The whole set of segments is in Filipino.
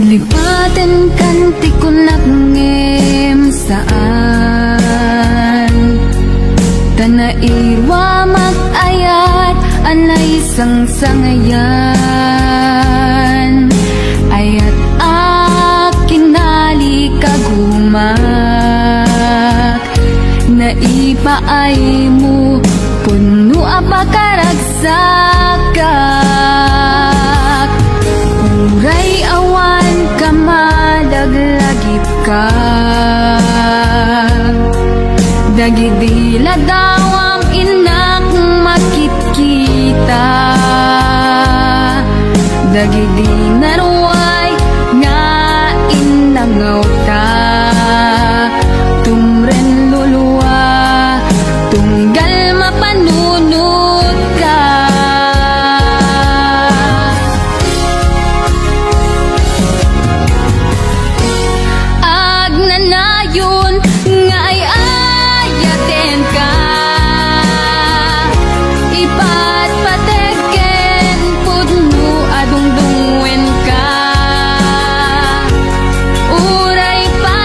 Lipaten kanti ko nakngem saan Tanairwa mag-ayat anay isang sangayan Ayat akin nalikagumak Naipaay mo puno apakaragsakak Uray awan ka madaglagip ka Dagidila daw ang inak makikita Dagidi naruay nga inangaw ta Tumren luluwa tunggal mapanunod ka Agnanayon nga ay ayaten ka Ipatpateken pudno adungdungwen ka Uray pa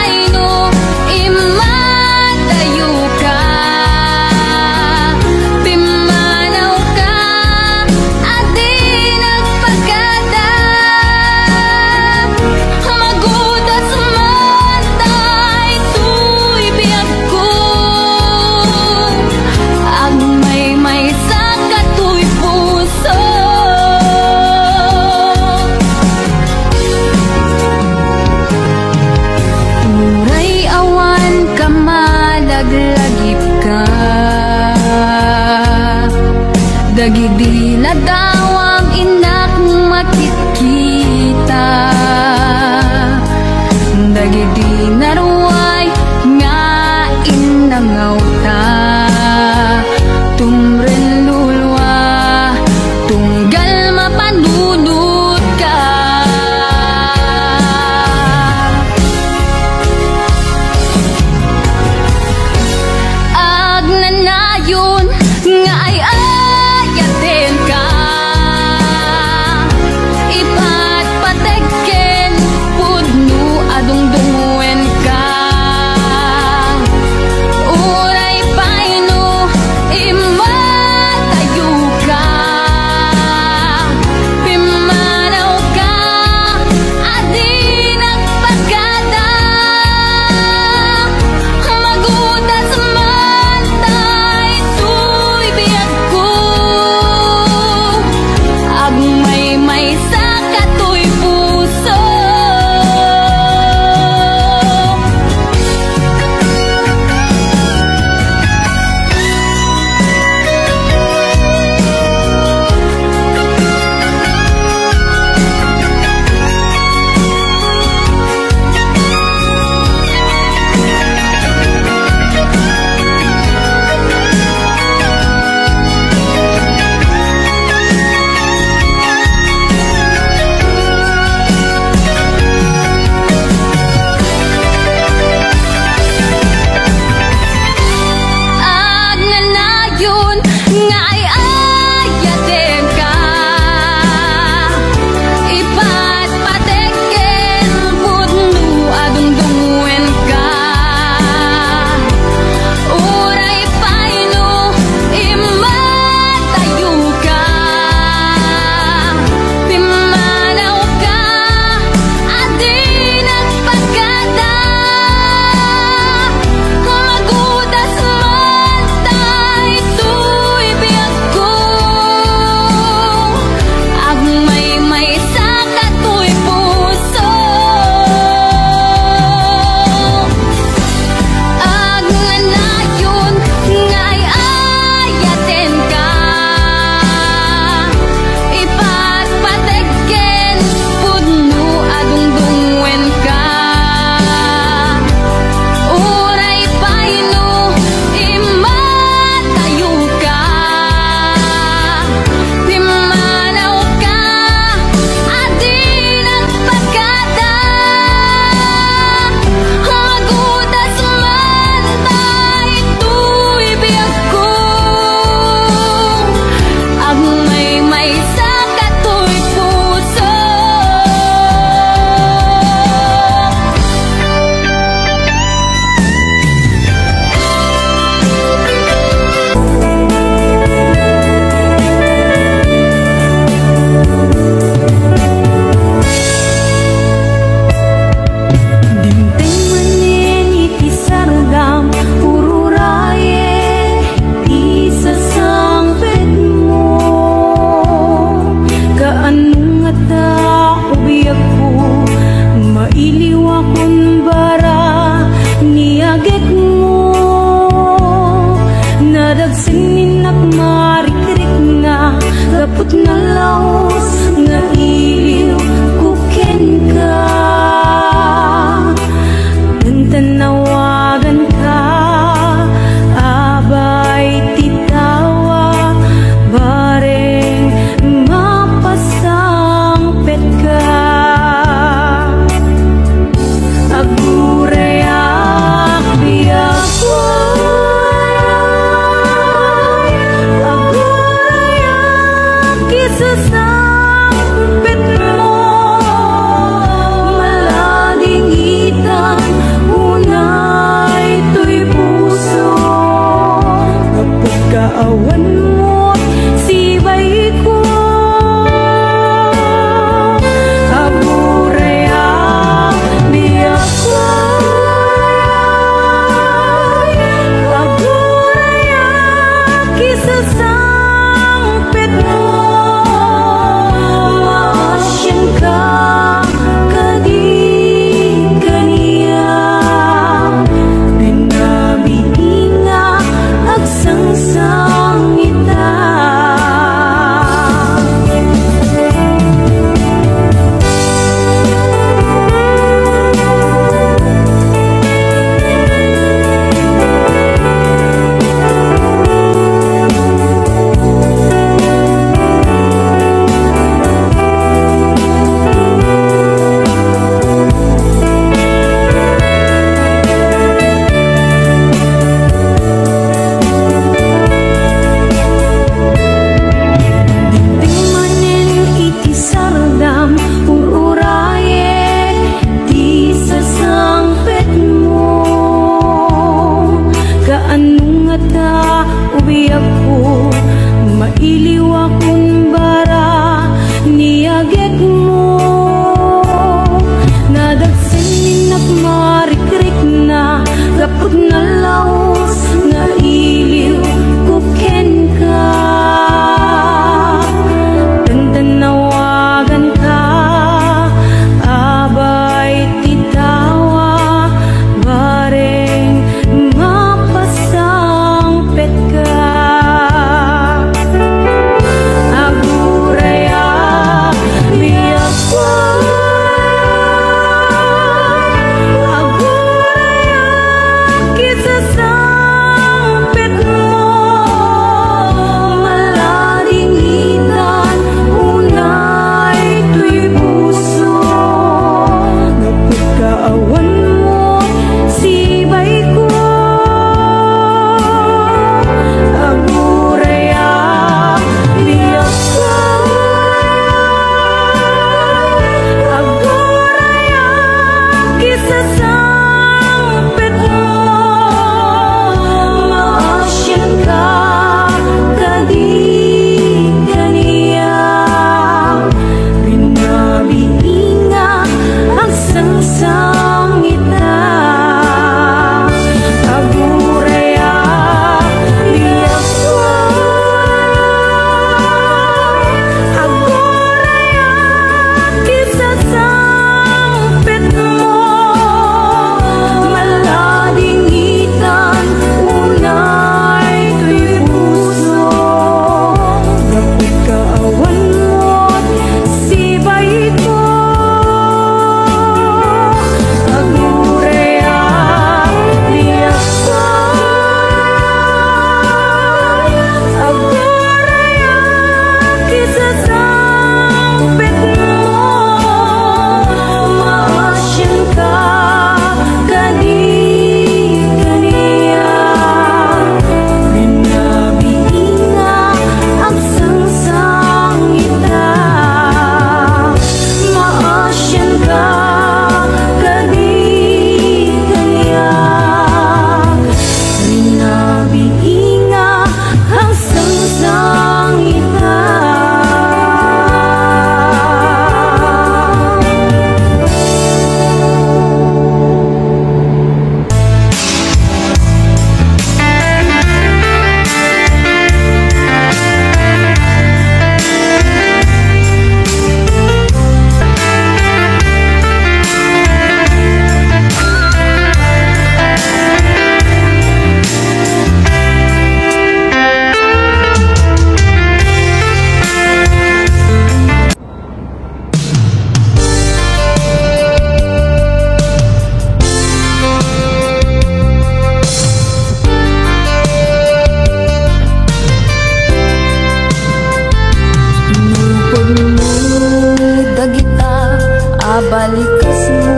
balikas mo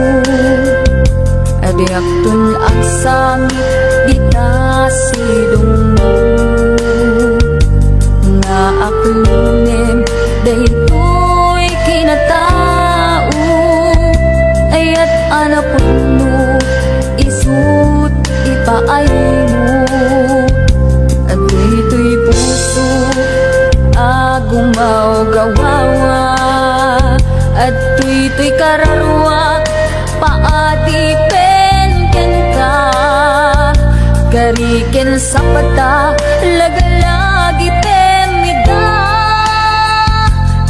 adiak tun ang sangit ditasidong mo nga aklunem daytoy kinatao ayat anapun mo isut ipaayo mo at daytoy puso agumaw gawawa at tuy kararwa paadipen ken ka kariken sa pata lagalagi temida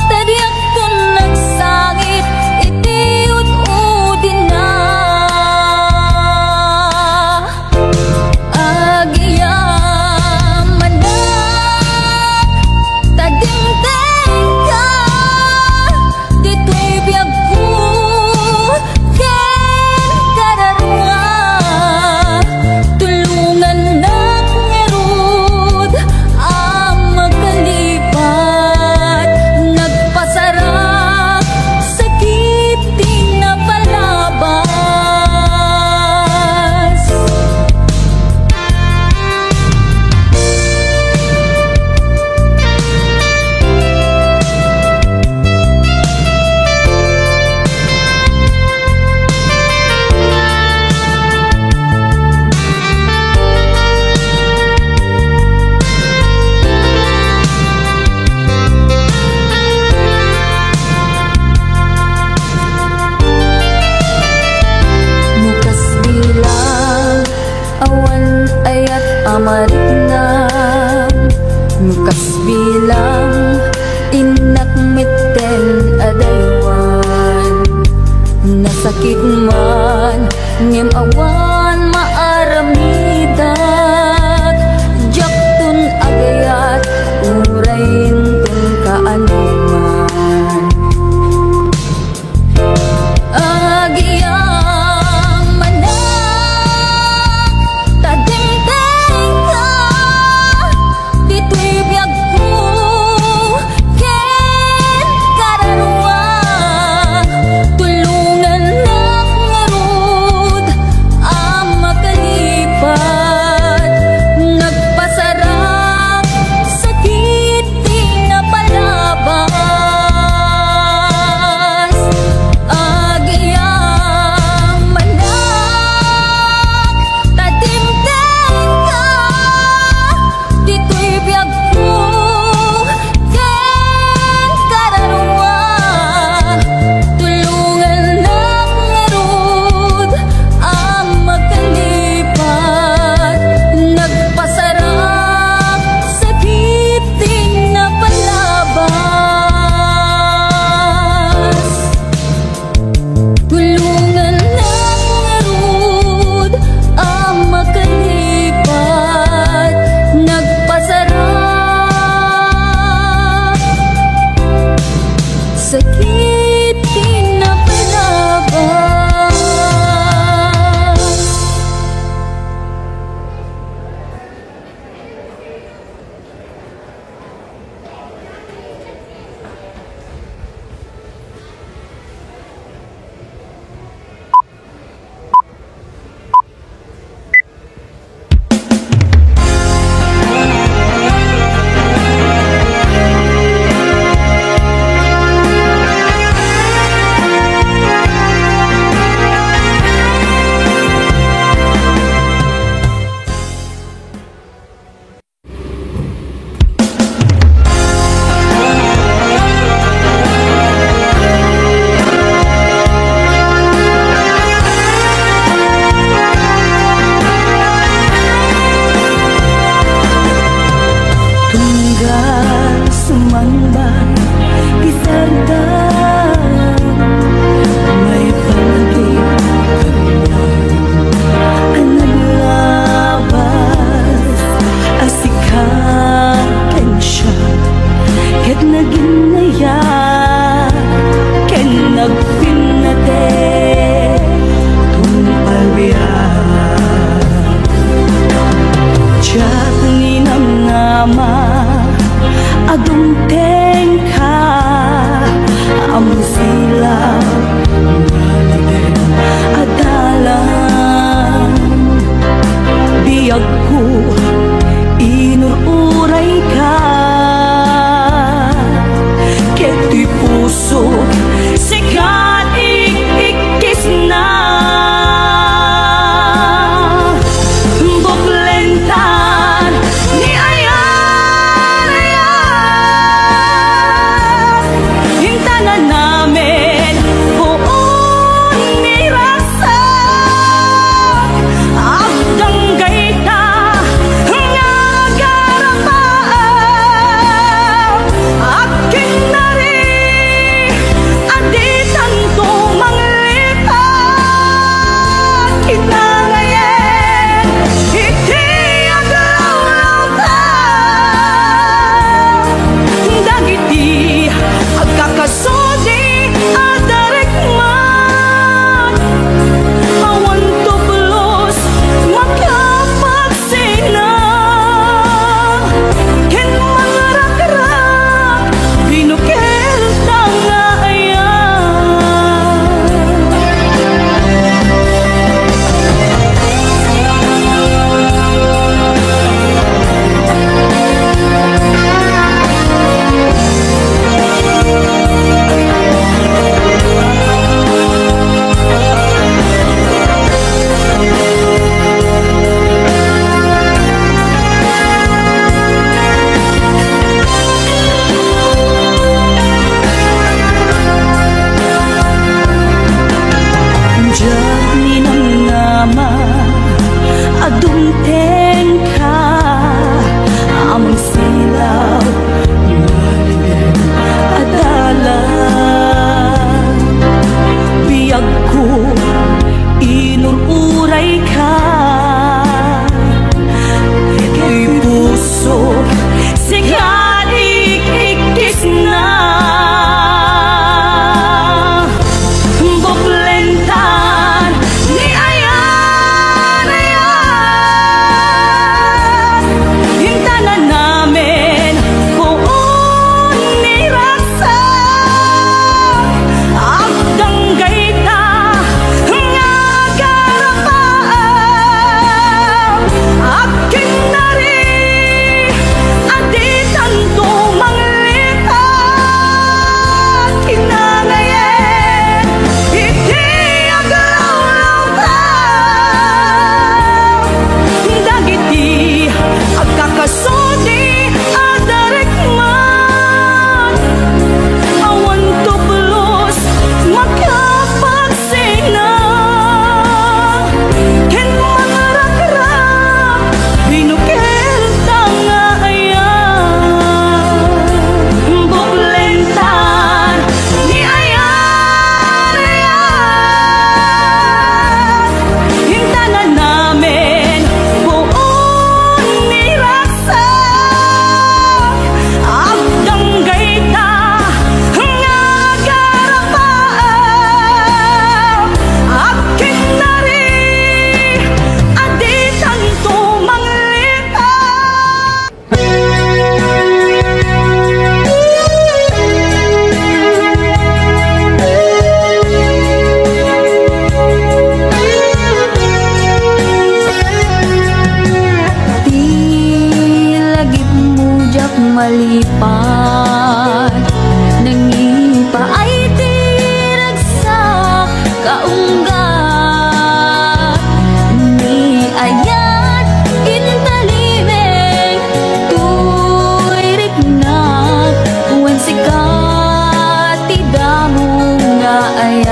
tadiak tun nagsangit iti ududin na agiyaman na tadingteng ka dito'y biyag amaringan mukas bilang inak mitten adaywan nasakit man ngem awan maaramidat jaktun agayat urain tun kaanuman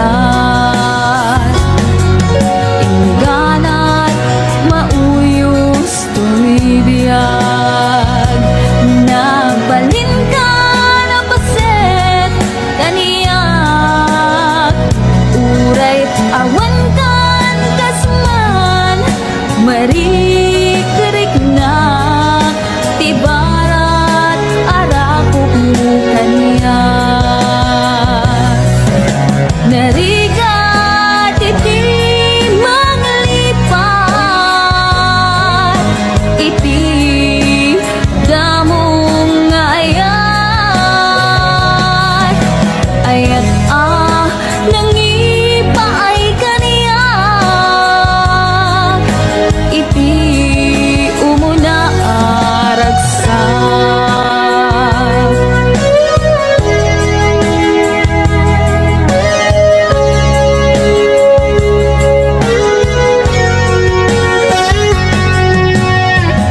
ayat. Ingganat mauyos tumibiyag, nagbalin ka na paset kaniyak. Uray awan kan kasman marikrik na tibarat arakok mo kaniyak. Narigat iti maglipat, iti damong ayat. Ayat nangipaay kaniyak, iti umuna aragsak.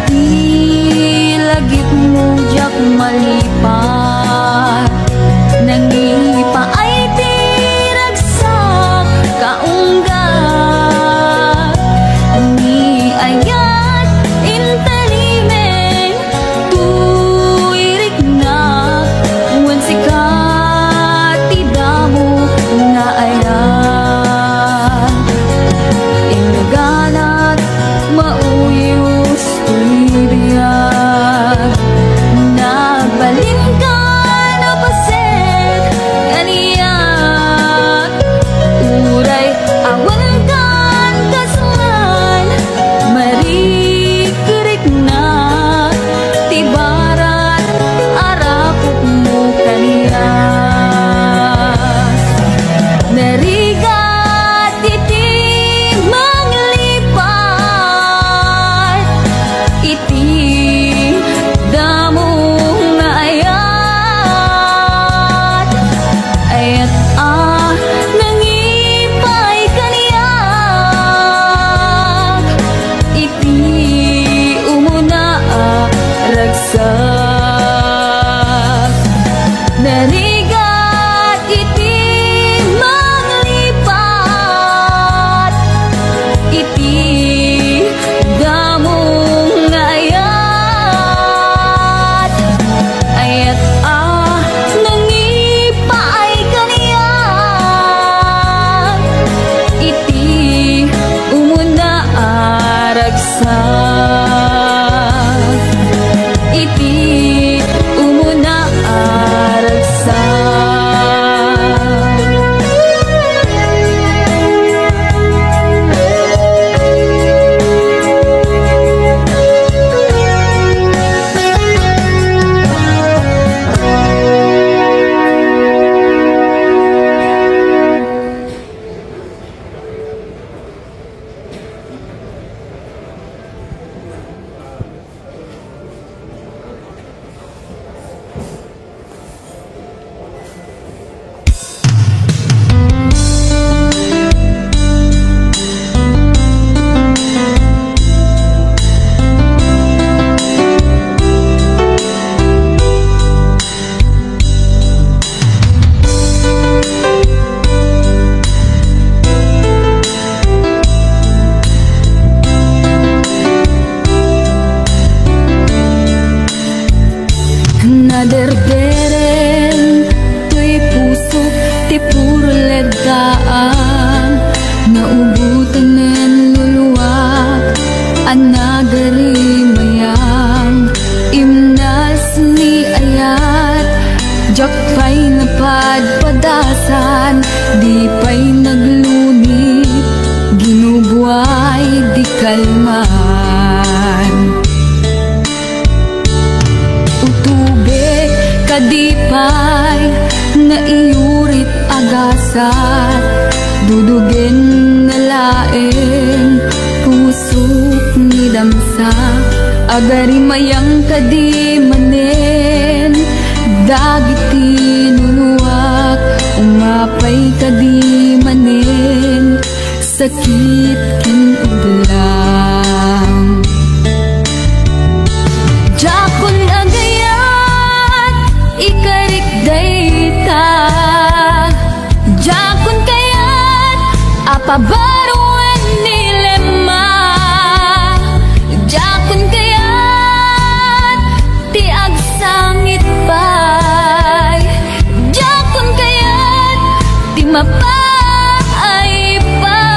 Di lagit mo jak malipat, nangipaay ti ragsak kaunggat. Ni ayat intalimen tuirik na wan sikat ti damo nga ayat. Ingganat mauyos tumibiyag, nagbalin ka na paset kaniyak. Uray awan kan kasman marikrik na tibarat arakok mo kaniyak. Narigat iti maglipat, iti damong ayat. Ayat nangipay kaniyak, iti umuna ragsak. Narigat iti maglipat, iti damong ayat. Ayat nangipaay kaniyak, iti umuna aragsak. Iti umuna aragsak. Naderderen tuy puso ti puro ledaan, naubutan nen luluwak anagari mayang. Imnas ni ayat jak pa'y napadpadasan, di pa'y naglunit ginubuay di kalman. Utubek kadipay na iyurit agasat, dudugen na laeng pusok ni damsa. Agari mayang kadimanen, dagiti nuluwak umapay kadimanen, sakit ken udlang. Jakon agayat ikarik dayta, jakon kaya apabaruan nilema. Jakun kayat ti agsangit pay, jakun kayat ti mapay pay.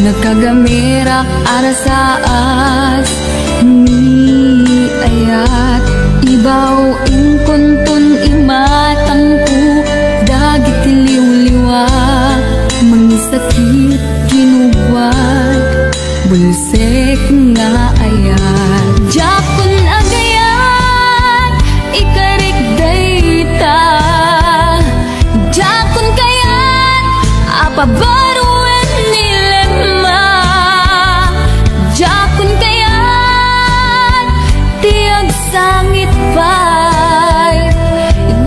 Nagkagamirak arasaas ni ayat ibaw inkuntun imatangku dagit liw-liwa mangisakit ginuwad bulsek nga ayat. Jakun agayat ikarik dayta, jakun kayat apabaruan sangit pay,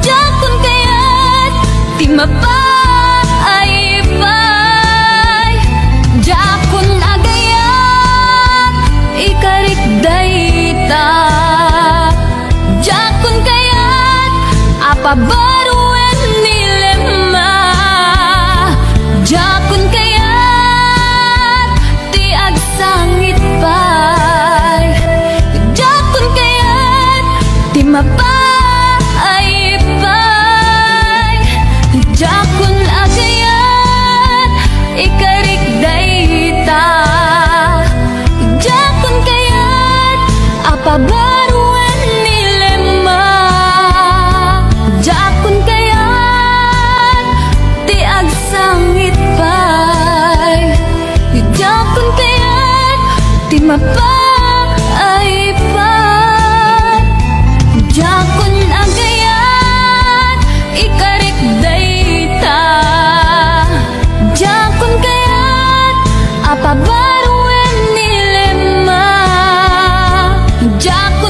jakun kayat ti mapay pay. Jakun agayat ikarik dayta, jakun kayat apabaruan nilema. Jakun kayat ti agsangit pay, jakun kayat ti mapay pay. Jakun agayat ikarik dayta, jakun kayat apabaruan nilema. Jakun kayat ti agsangit pay, jakun kayat ti mapay pay. Jakun agayat ikarik dayta, jakun kayat apabaruan nilema. Jakun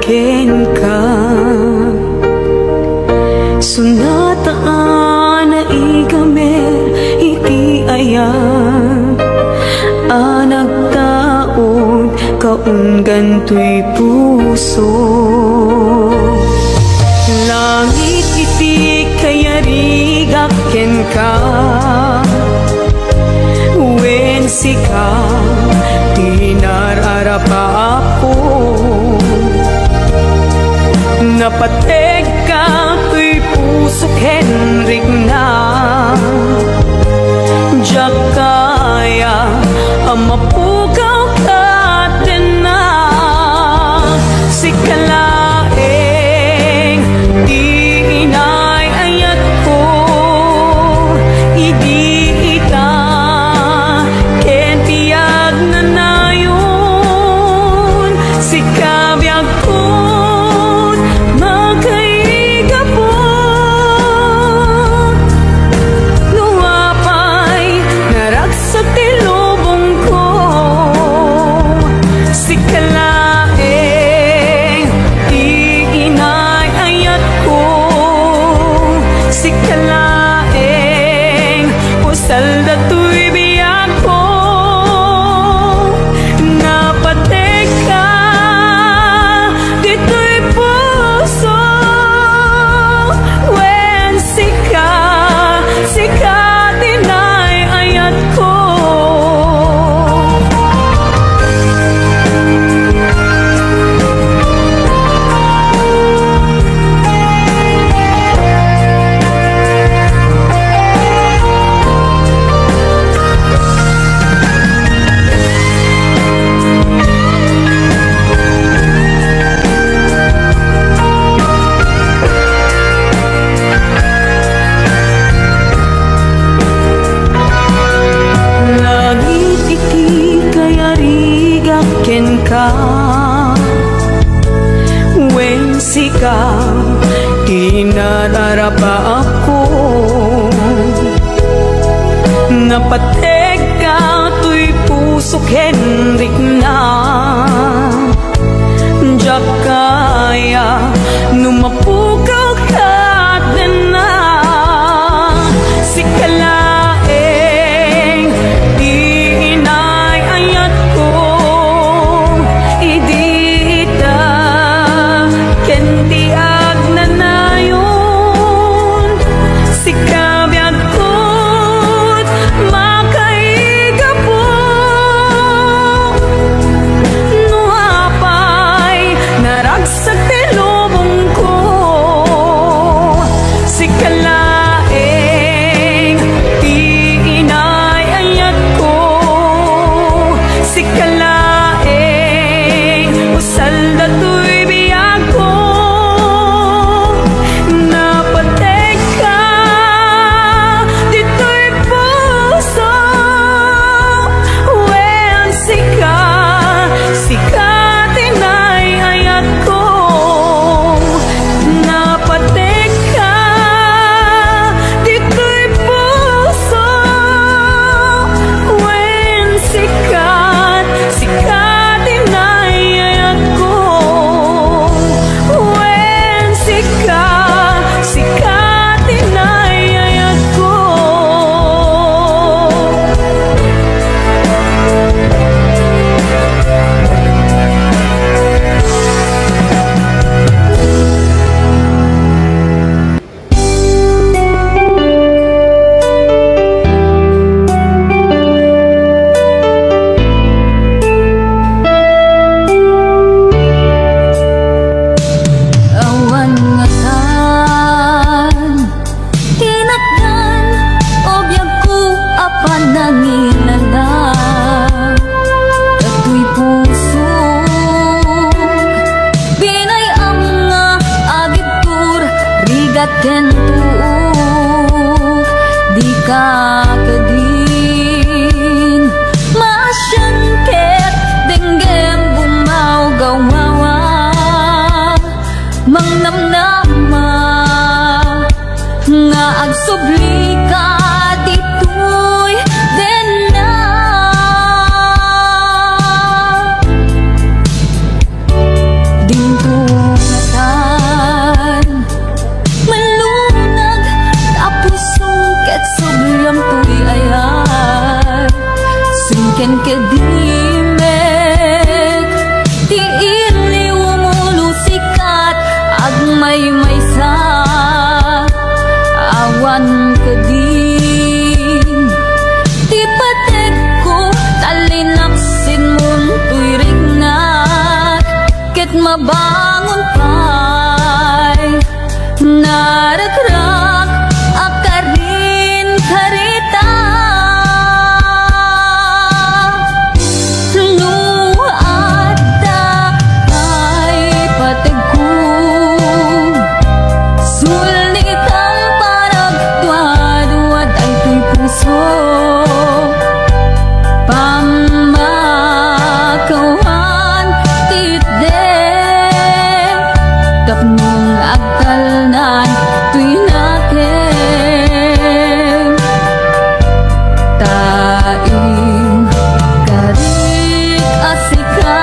ken ka. Sunataan na igamer iti ayan, anagtaod kaunggan to'y puso. Langit iti kayarigak ken ka, wen sika tinararapa ako. Napateg ka to'y puso Henrik na, diyak kaya amapugaw ka din na. Sikalaeng di inay ayat ko, idi ita ken tiyag na nayon. Sikabiyag ko salda to'y biyag ko. Napateg ka dito'y puso, wen sika dinay ayat ko. Ken ka, wen sika tinararapa ako. Napateg ka to'y puso Henrik na, diyak kaya numapugaw ka din na. Sikalaeng di inay ayat ko, tiag na nayon. Sikabiyag ko't makaigapon. ken kedimek ti ili umulu sikat agmay maysa awan kedin ti patek ko talinaksin mun tuirig na ket mabangon pay narakrak akarin karita luada ay pategku sulitan parag duad-duad ay tuy puso pamakawan titde kapnong agtalnan tuy natin taing karik asika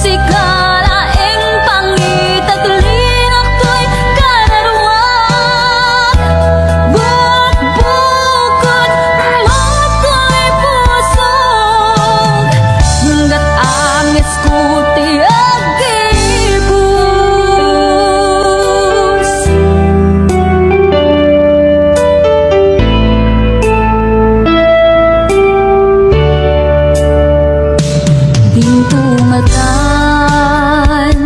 sikalaeng pangitaglinak tuy kararuan bukbukod mako'y pusog hanggat angis ko ti agibus dintumatan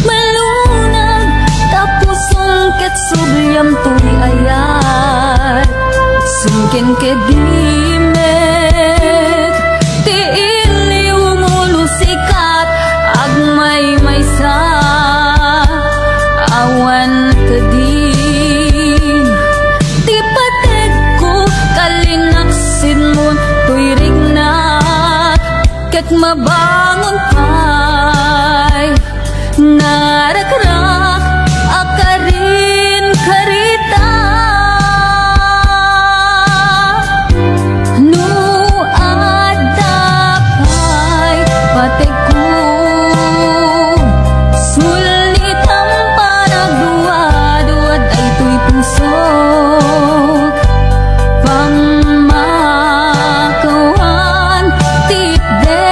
malunag tapos ket subyam tuy ayat sungkin kedimek ti ili umulu sikat agmay maysa awan kedin ti patek ko kalinaksin mo tuirig na ket mabangon pay narakrak akarin karita no ada pay pategku sulitan parag duad-duad ay tuy puso pamakawan titde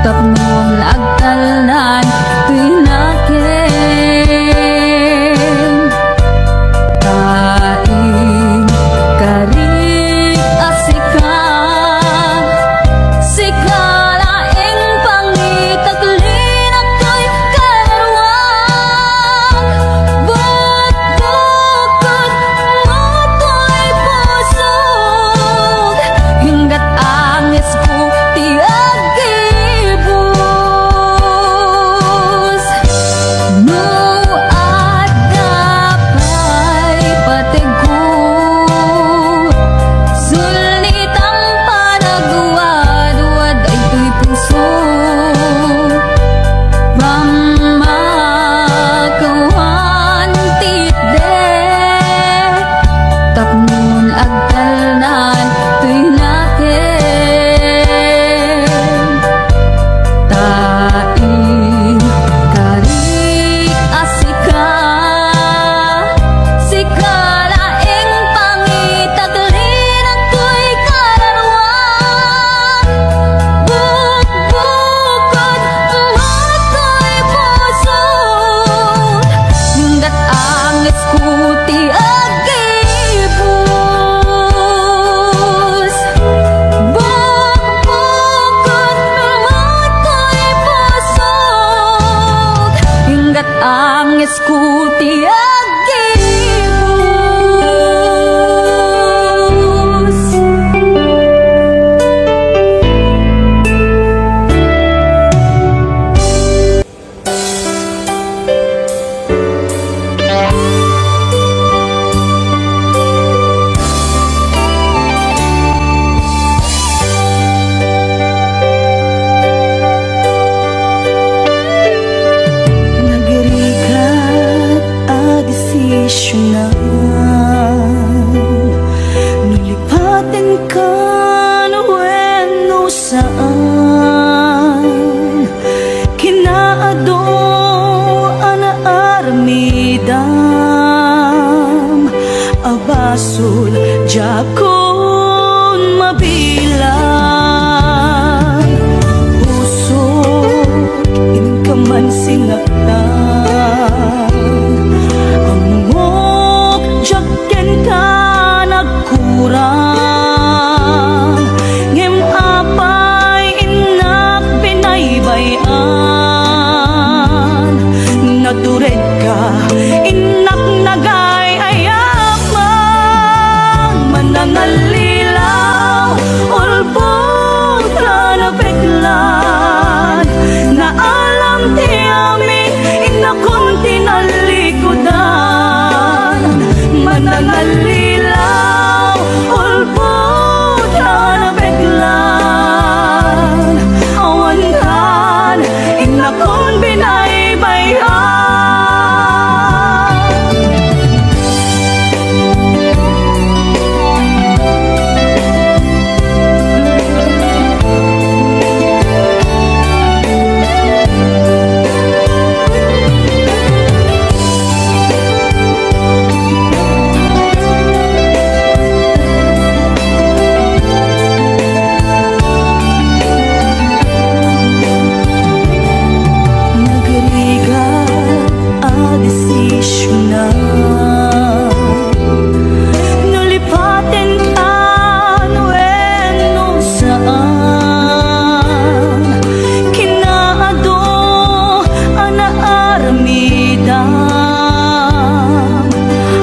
tapnon agtalnan tuy naken taing karik asika sikalaeng pangitaglinak tuy kararuan bukbukod mako'y pusog hinggat angis ko ti agibus no ada pay pategku sulitan panagduad-duad ay tuy puso pamakawan titde tapnon agtalnan tuy naken taing karik asika sikalaeng pangitaglinak tuy kararuan bukbukod mako'y pusog hanggat angis ko ti agibus bukbukod mako'y pusog hanggat angis ko ti agibus. Nagirikat adesisyonan nulipatin ka no wenno saan kinaado ana armidam abasul jako mabilang. Pusok, ka man sinaktan, amok, jakken ka nagkurang. Ngem apay inak binaybayan, natured ka inak nagay ayaman. Manangalilaw ulbog ka na biglan, na alam ti amin inakon tinalikudan. Manangalilaw ulbog ka na biglan, awan kan inakon binaybayan.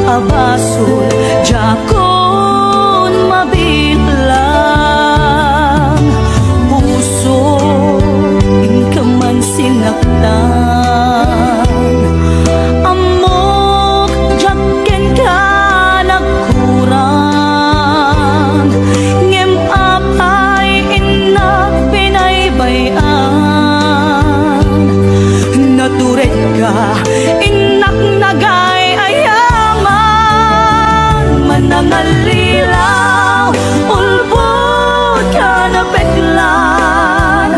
Abasul jakon mabilang, puso ka man sinaktan, amok jakken ka nagkurang. Ngem apay inak binaybayan, natured ka inak nagay nangallilaw ulbod ka na biglan,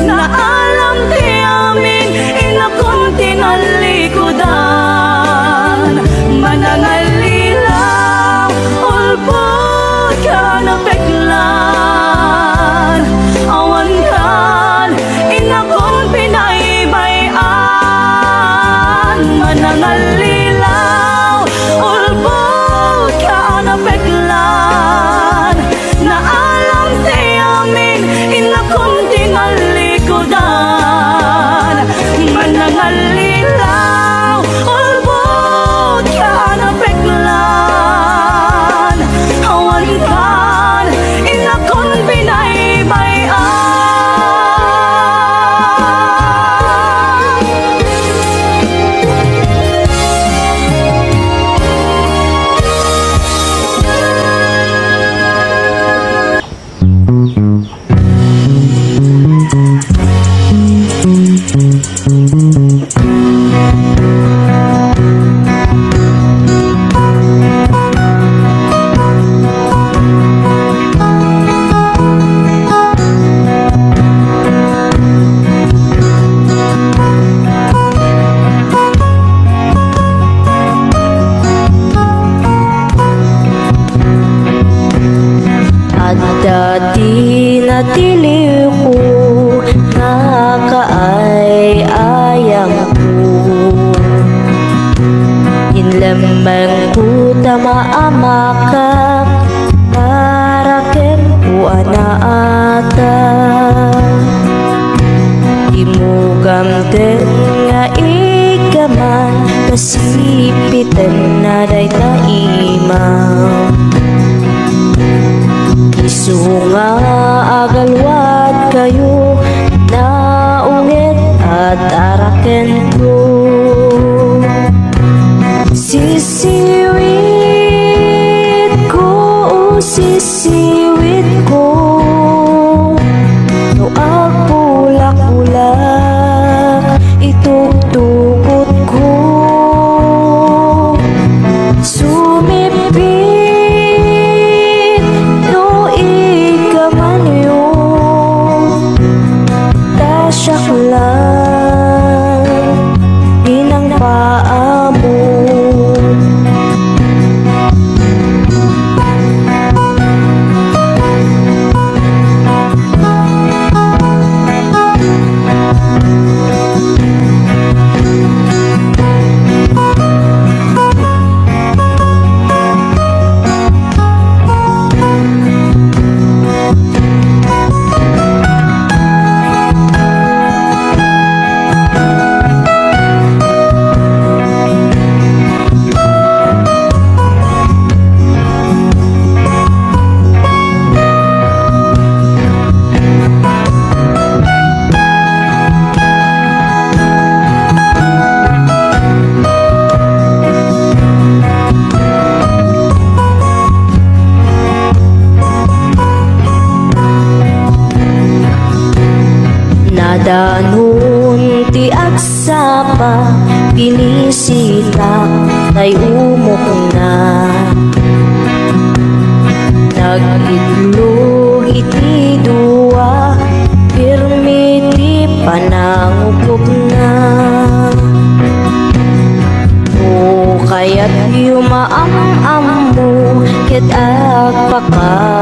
na alam ti amin inakon tinalikudan. Manangallilaw ulbod ka na biglan, awan kan inakon binaybayan. Manangallilaw ulbod ka na biglan, na alam ti amin inakon tinalikudan. Manangalilaw ulbod ka na biglan, awan kan inakon binaybayan. Dati natiliw ko na kaay-ayang ko, inlamang ko tamaamakak paraken ko anaata. Imugamden nga ikaman kasipitan na day taimaw. Isu nga agalwat kayo na ungit at araken ko. Sisiwit ko, sisiwit ko, no agpulak-ulak itugtugot ko. Sumipit tasyak lang inang paa mo. Nadanon ti agsapa pinisitak tay umok na. Nag-itlog iti dua pirmi ti pananguklog na. O kaya't yumaam-am mo ket agpaka